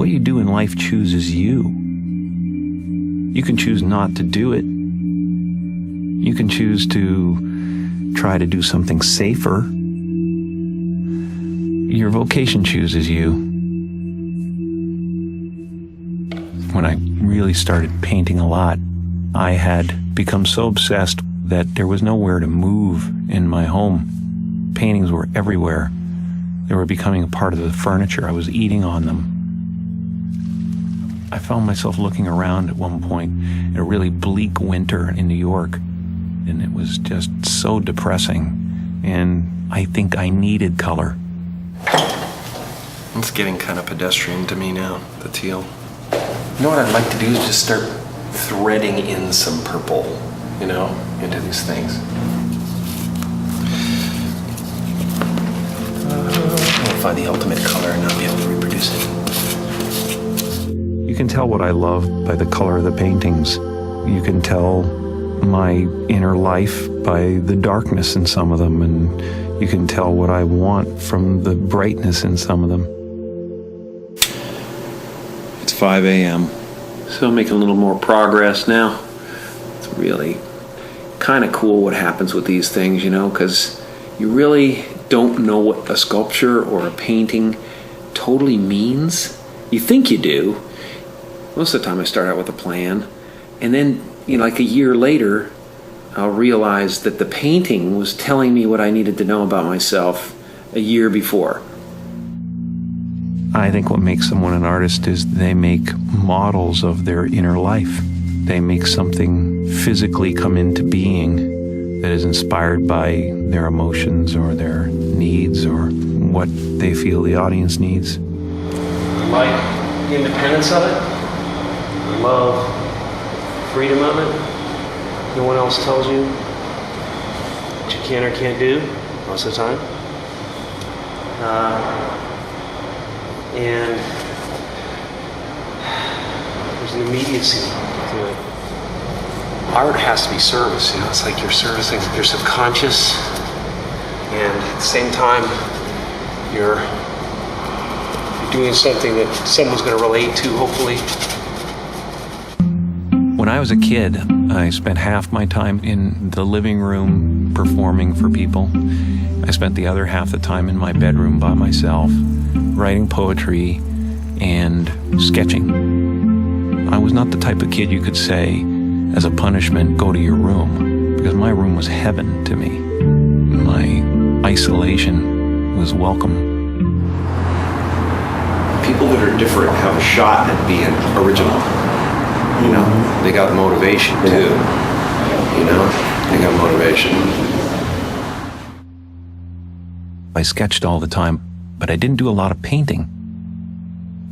what you do in life chooses you. You can choose not to do it. You can choose to try to do something safer. Your vocation chooses you. When I really started painting a lot, I had become so obsessed that there was nowhere to move in my home. Paintings were everywhere. They were becoming a part of the furniture. I was eating on them. I found myself looking around at one point at a really bleak winter in New York, and it was just so depressing, and I think I needed color. It's getting kind of pedestrian to me now, the teal. You know what I'd like to do is just start threading in some purple, into these things. I'll find the ultimate color and not be able to reproduce it. You can tell what I love by the color of the paintings. You can tell my inner life by the darkness in some of them, and you can tell what I want from the brightness in some of them. It's 5 a.m. So I'm making a little more progress now. It's really kind of cool what happens with these things, because you really don't know what a sculpture or a painting totally means. You think you do. Most of the time I start out with a plan, and then, like a year later, I'll realize that the painting was telling me what I needed to know about myself a year before. I think what makes someone an artist is they make models of their inner life. They make something physically come into being that is inspired by their emotions or their needs or what they feel the audience needs. I like the independence of it. I love freedom of it. No one else tells you what you can or can't do most of the time. And there's an immediacy to it. Art has to be service, it's like you're servicing your subconscious, and at the same time you're doing something that someone's going to relate to, hopefully. When I was a kid, I spent half my time in the living room performing for people. I spent the other half the time in my bedroom by myself, writing poetry and sketching. I was not the type of kid you could say, as a punishment, go to your room, because my room was heaven to me. My isolation was welcome. People that are different have a shot at being original. They got motivation too. They got motivation. I sketched all the time, but I didn't do a lot of painting.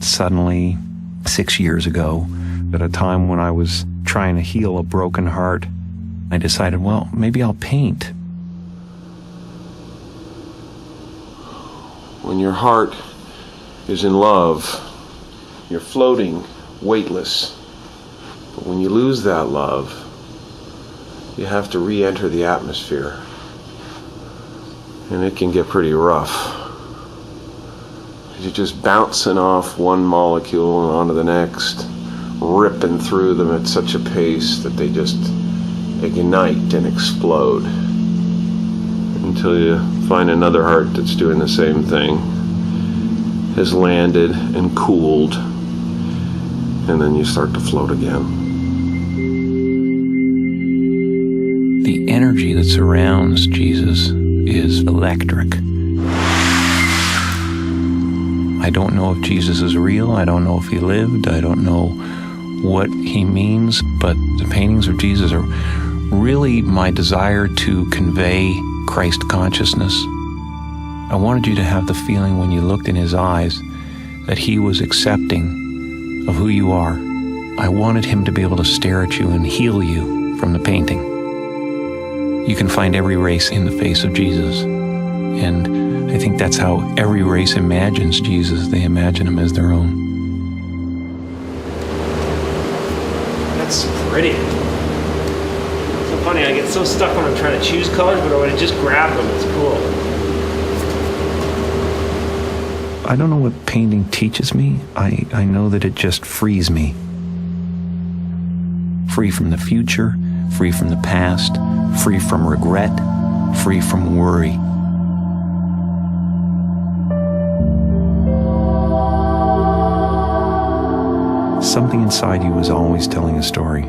Suddenly, 6 years ago, at a time when I was trying to heal a broken heart, I decided, well, maybe I'll paint. When your heart is in love, you're floating, weightless. But when you lose that love, you have to re-enter the atmosphere. And it can get pretty rough. You're just bouncing off one molecule and onto the next, ripping through them at such a pace that they just ignite and explode. Until you find another heart that's doing the same thing, has landed and cooled, and then you start to float again. The energy that surrounds Jesus is electric. I don't know if Jesus is real. I don't know if he lived. I don't know what he means, but the paintings of Jesus are really my desire to convey Christ consciousness. I wanted you to have the feeling when you looked in his eyes that he was accepting of who you are. I wanted him to be able to stare at you and heal you from the painting. You can find every race in the face of Jesus. And I think that's how every race imagines Jesus. They imagine him as their own. That's pretty. So funny, I get so stuck when I'm trying to choose colors, but when I just grab them, it's cool. I don't know what painting teaches me. I know that it just frees me. Free from the future, free from the past, free from regret, free from worry. Something inside you is always telling a story.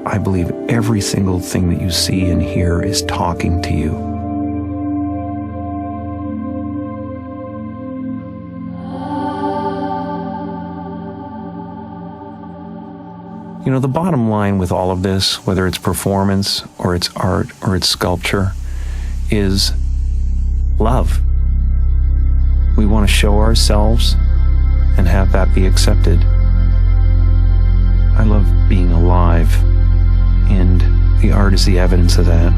I believe every single thing that you see and hear is talking to you. You know, the bottom line with all of this, whether it's performance or it's art or it's sculpture, is love. We want to show ourselves and have that be accepted. I love being alive, and the art is the evidence of that.